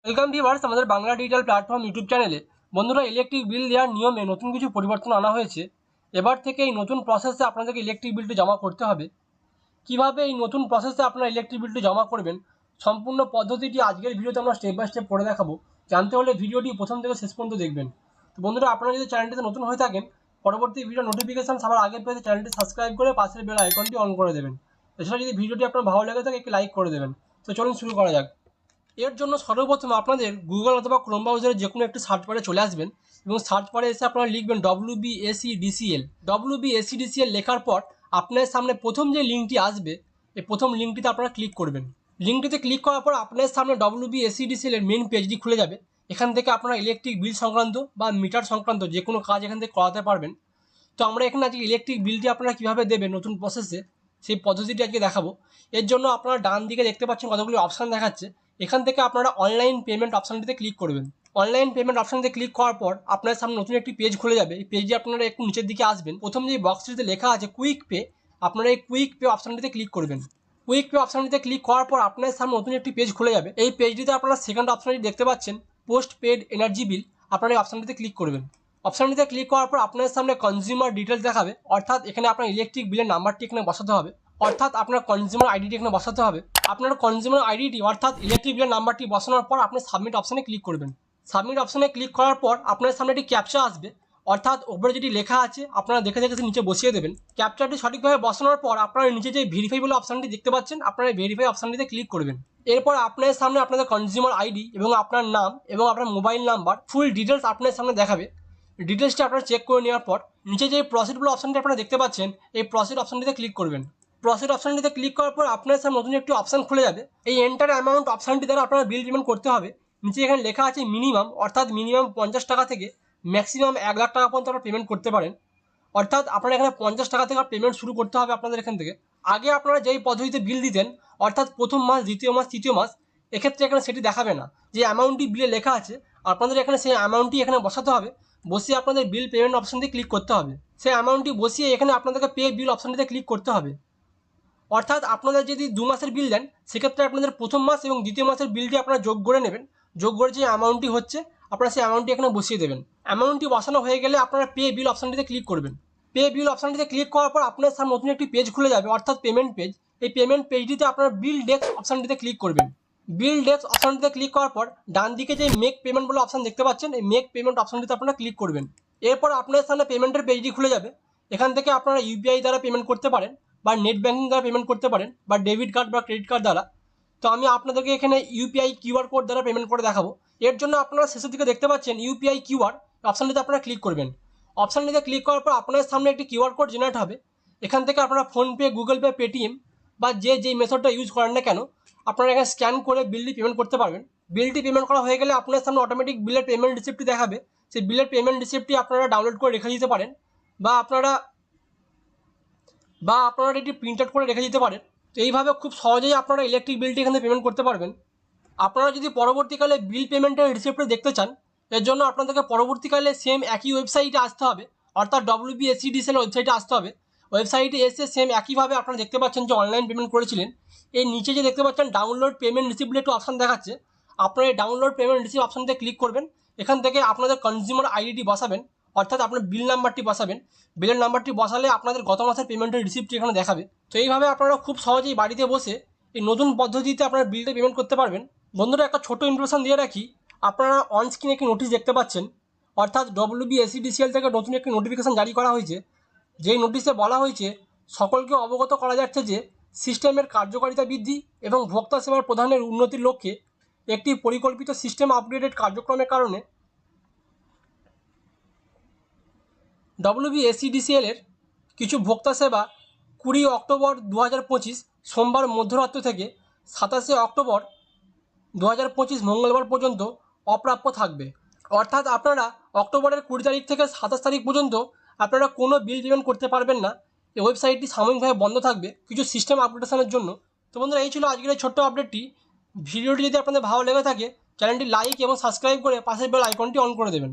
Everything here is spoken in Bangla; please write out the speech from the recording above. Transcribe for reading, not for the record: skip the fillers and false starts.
ওয়েলকাম ভিউয়ার্স আমাদের বাংলা ডিজিটাল প্ল্যাটফর্ম ইউটিউব চ্যানেলে। বন্ধুরা, ইলেকট্রিক বিল দেওয়ার নিয়মে নতুন কিছু পরিবর্তন আনা হয়েছে। এবার থেকে এই নতুন প্রসেসে আপনাদেরকে ইলেকট্রিক বিলটি জমা করতে হবে। কিভাবে এই নতুন প্রসেসে আপনারা ইলেকট্রিক বিলটি জমা করবেন, সম্পূর্ণ পদ্ধতিটি আজকের ভিডিওতে আমরা স্টেপ বাই স্টেপ করে দেখাবো। জানতে হলে ভিডিওটি প্রথম থেকে শেষ পর্যন্ত দেখবেন। তো বন্ধুরা, আপনারা যদি চ্যানেলটিতে নতুন হয়ে থাকেন, পরবর্তী ভিডিও নোটিফিকেশন সবার আগে পেতে চ্যানেলটি সাবস্ক্রাইব করে পাশের বেল আইকনটি অন করে দেবেন। এছাড়া যদি ভিডিওটি আপনার ভালো লেগে থাকে একটি লাইক করে দেবেন। তো চলুন শুরু করা যাক। এর জন্য সর্বপ্রথম আপনাদের গুগল অথবা ক্রোম ব্রাউজারে যে কোনো একটি সার্চ বারে চলে আসবেন এবং সার্চ বারে এসে আপনারা লিখবেন WBACDCL। WBACDCL লেখার পর আপনার সামনে প্রথম যে লিঙ্কটি আসবে, এই প্রথম লিঙ্কটিতে আপনারা ক্লিক করবেন। লিঙ্কটিতে ক্লিক করার পর আপনার সামনে WBACDCL এর মেন পেজটি খুলে যাবে। এখান থেকে আপনারা ইলেকট্রিক বিল সংক্রান্ত বা মিটার সংক্রান্ত যে কোনো কাজ এখান থেকে করাতে পারবেন। তো আমরা এখানে আজকে ইলেকট্রিক বিলটি আপনারা কীভাবে দেবেন নতুন প্রসেসে, সেই পদ্ধতিটি আজকে দেখাবো। এর জন্য আপনারা ডান দিকে দেখতে পাচ্ছেন কতগুলি অপশান দেখাচ্ছে। এখান থেকে আপনারা অনলাইন পেমেন্ট অপশানটিতে ক্লিক করবেন। অনলাইন পেমেন্ট অপশানটিতে ক্লিক করার পর আপনার সামনে নতুন একটি পেজ খুলে যাবে। এই পেজে আপনারা একটু নিচের দিকে আসবেন, প্রথম যে বক্সটিতে লেখা আছে কুইক পে, আপনারা এই কুইক পে অপশানটিতে ক্লিক করবেন। কুইক পে অপশানটিতে ক্লিক করার পর আপনার সামনে নতুন একটি পেজ খুলে যাবে। এই পেজটিতে আপনারা সেকেন্ড অপশানটি দেখতে পাচ্ছেন পোস্ট পেড এনার্জি বিল, আপনারা এই অপশানটিতে ক্লিক করবেন। অপশানটিতে ক্লিক করার পর আপনার সামনে কনজিউমার ডিটেলস দেখাবে, অর্থাৎ এখানে আপনার ইলেকট্রিক বিলের নাম্বারটি এখানে বসাতে হবে, অর্থাৎ আপনার কনজিউমার আইডিটি এখানে বসাতে হবে। আপনার কনজিউমার আইডিটি অর্থাৎ ইলেকট্রিক বিলের নাম্বারটি বসানোর পর আপনি সাবমিট অপশানে ক্লিক করবেন। সাবমিট অপশানে ক্লিক করার পর আপনার সামনে একটি ক্যাপচা আসবে, অর্থাৎ ওপরে যেটি লেখা আছে আপনারা দেখে দেখে নিচে বসিয়ে দেবেন। ক্যাপচাটি সঠিকভাবে বসানোর পর আপনারা নিচে যে ভেরিফাই বলে অপশানটি দেখতে পাচ্ছেন, আপনারা ভেরিফাই অপশানটিতে ক্লিক করবেন। এরপর আপনার সামনে আপনাদের কনজিউমার আইডি এবং আপনার নাম এবং আপনার মোবাইল নাম্বার ফুল ডিটেলস আপনার সামনে দেখাবে। ডিটেলসটি আপনারা চেক করে নেওয়ার পর নিচে যে প্রসিড বলে অপশানটি আপনারা দেখতে পাচ্ছেন, এই প্রসিড অপশানটিতে ক্লিক করবেন। প্রসিড অপশানটিতে ক্লিক করার পর আপনার সামনে নতুন একটি অপশান খুলে যাবে। এই এন্টার অ্যামাউন্ট অপশানটি দ্বারা আপনারা বিল পেমেন্ট করতে হবে। নিচে এখানে লেখা আছে মিনিমাম, অর্থাৎ মিনিমাম 50 টাকা থেকে ম্যাক্সিমাম 1 লাখ টাকা পর্যন্ত আপনারা পেমেন্ট করতে পারেন। অর্থাৎ আপনারা এখানে 50 টাকা থেকে পেমেন্ট শুরু করতে হবে আপনাদের এখান থেকে। আগে আপনারা যেই পদ্ধতিতে বিল দিতেন, অর্থাৎ প্রথম মাস, দ্বিতীয় মাস, তৃতীয় মাস, এক্ষেত্রে এখানে সেটি দেখাবে না। যে অ্যামাউন্টটি বিলে লেখা আছে আপনাদের এখানে সেই অ্যামাউন্টটি এখানে বসাতে হবে। বসিয়ে আপনাদের বিল পেমেন্ট অপশানটি ক্লিক করতে হবে। সেই অ্যামাউন্টটি বসিয়ে এখানে আপনাদেরকে পে বিল অপশানটিতে ক্লিক করতে হবে। অর্থাৎ আপনারা যদি 2 মাসের বিল দেন, সেক্ষেত্রে আপনাদের প্রথম মাস এবং দ্বিতীয় মাসের বিলটি আপনারা যোগ করে নেবেন। যোগ করে যে অ্যামাউন্টটি হচ্ছে আপনারা সেই অ্যামাউন্টটি এখানে বসিয়ে দেবেন। অ্যামাউন্টটি বসানো হয়ে গেলে আপনারা পে বিল অপশানটিতে ক্লিক করবেন। পে বিল অপশানটিতে ক্লিক করার পর আপনার সামনে নতুন একটি পেজ খুলে যাবে, অর্থাৎ পেমেন্ট পেজ। এই পেমেন্ট পেজটিতে আপনারা বিল ডেস্ক অপশানটিতে ক্লিক করবেন। বিল ডেস্ক অপশানটিতে ক্লিক করার পর ডান দিকে যে মেক পেমেন্ট বলে অপশান দেখতে পাচ্ছেন, এই মেক পেমেন্ট অপশানটিতে আপনারা ক্লিক করবেন। এরপর আপনার সামনে পেমেন্টের পেজটি খুলে যাবে। এখান থেকে আপনারা ইউপিআই দ্বারা পেমেন্ট করতে পারেন, বা নেট ব্যাঙ্কিং দ্বারা পেমেন্ট করতে পারেন, বা ডেবিট কার্ড বা ক্রেডিট কার্ড দ্বারা। তো আমি আপনাদেরকে এখানে ইউপিআই কিউআর কোড দ্বারা পেমেন্ট করে দেখাবো। এর জন্য আপনারা শেষের দিকে দেখতে পাচ্ছেন ইউপিআই কিউআর অপশানটিতে আপনারা ক্লিক করবেন। অপশানটিতে ক্লিক করার পর আপনার সামনে একটি কিউআর কোড জেনারেট হবে। এখান থেকে আপনারা ফোনপে, গুগল পে, পেটিএম বা যেই মেথডটা ইউজ করেন না কেন, আপনারা এখানে স্ক্যান করে বিলটি পেমেন্ট করতে পারবেন। বিলটি পেমেন্ট করা হয়ে গেলে আপনার সামনে অটোমেটিক বিলের পেমেন্ট রিসিপ্টটি দেখাবে। সেই বিলের পেমেন্ট রিসিপ্টটি আপনারা ডাউনলোড করে রেখে দিতে পারেন, বা আপনারা এটি প্রিন্ট আউট করে রেখে দিতে পারেন। তো এইভাবে খুব সহজেই আপনারা ইলেকট্রিক বিলটি এখানে পেমেন্ট করতে পারবেন। আপনারা যদি পরবর্তীকালে বিল পেমেন্টের রিসিপ্টটা দেখতে চান, এর জন্য আপনাদেরকে পরবর্তীকালে সেম একই ওয়েবসাইটে আসতে হবে, অর্থাৎ WBACDCL ওয়েবসাইটে আসতে হবে। ওয়েবসাইটে এসে সেম একইভাবে আপনারা দেখতে পাচ্ছেন যে অনলাইন পেমেন্ট করেছিলেন, এই নিচে যে দেখতে পাচ্ছেন ডাউনলোড পেমেন্ট রিসিপ্ট বলে একটু অপশান দেখাচ্ছে, আপনারা এই ডাউনলোড পেমেন্ট রিসিপ্ট অপশানতে ক্লিক করবেন। এখান থেকে আপনাদের কনজিউমার আইডিটি বসাবেন, অর্থাৎ আপনার বিল নাম্বারটি বসাবেন। বিলের নাম্বারটি বসালে আপনাদের গত মাসের পেমেন্টের রিসিপ্টটি এখানে দেখাবে। তো এইভাবে আপনারা খুব সহজেই বাড়িতে বসে এই নতুন পদ্ধতিতে আপনারা বিলটা পেমেন্ট করতে পারবেন। বন্ধুরা, একটা ছোটো ইনফরমেশন দিয়ে রাখি, আপনারা অন স্ক্রিনে একটি নোটিশ দেখতে পাচ্ছেন, অর্থাৎ WBACDCL থেকে নতুন একটি নোটিফিকেশান জারি করা হয়েছে। যেই নোটিশে বলা হয়েছে সকলকে অবগত করা যাচ্ছে যে সিস্টেমের কার্যকারিতা বৃদ্ধি এবং ভোক্তা সেবার প্রদানের উন্নতির লক্ষ্যে একটি পরিকল্পিত সিস্টেম আপগ্রেডেড কার্যক্রমের কারণে WBACDCL এর কিছু ভোক্তা সেবা 20 অক্টোবর 2025 সোমবার মধ্যরাত্র থেকে 27 অক্টোবর 2025 মঙ্গলবার পর্যন্ত অপ্রাপ্য থাকবে। অর্থাৎ আপনারা অক্টোবরের 20 তারিখ থেকে 27 তারিখ পর্যন্ত আপনারা কোনো বিল পেমেন্ট করতে পারবেন না। এই ওয়েবসাইটটি সাময়িকভাবে বন্ধ থাকবে কিছু সিস্টেম আপডেটেশনের জন্য। তো বন্ধুরা, এই ছিল আজকের এই ছোট্ট আপডেটটি। ভিডিওটি যদি আপনাদের ভালো লেগে থাকে, চ্যানেলটি লাইক এবং সাবস্ক্রাইব করে পাশের বেল আইকনটি অন করে দেবেন।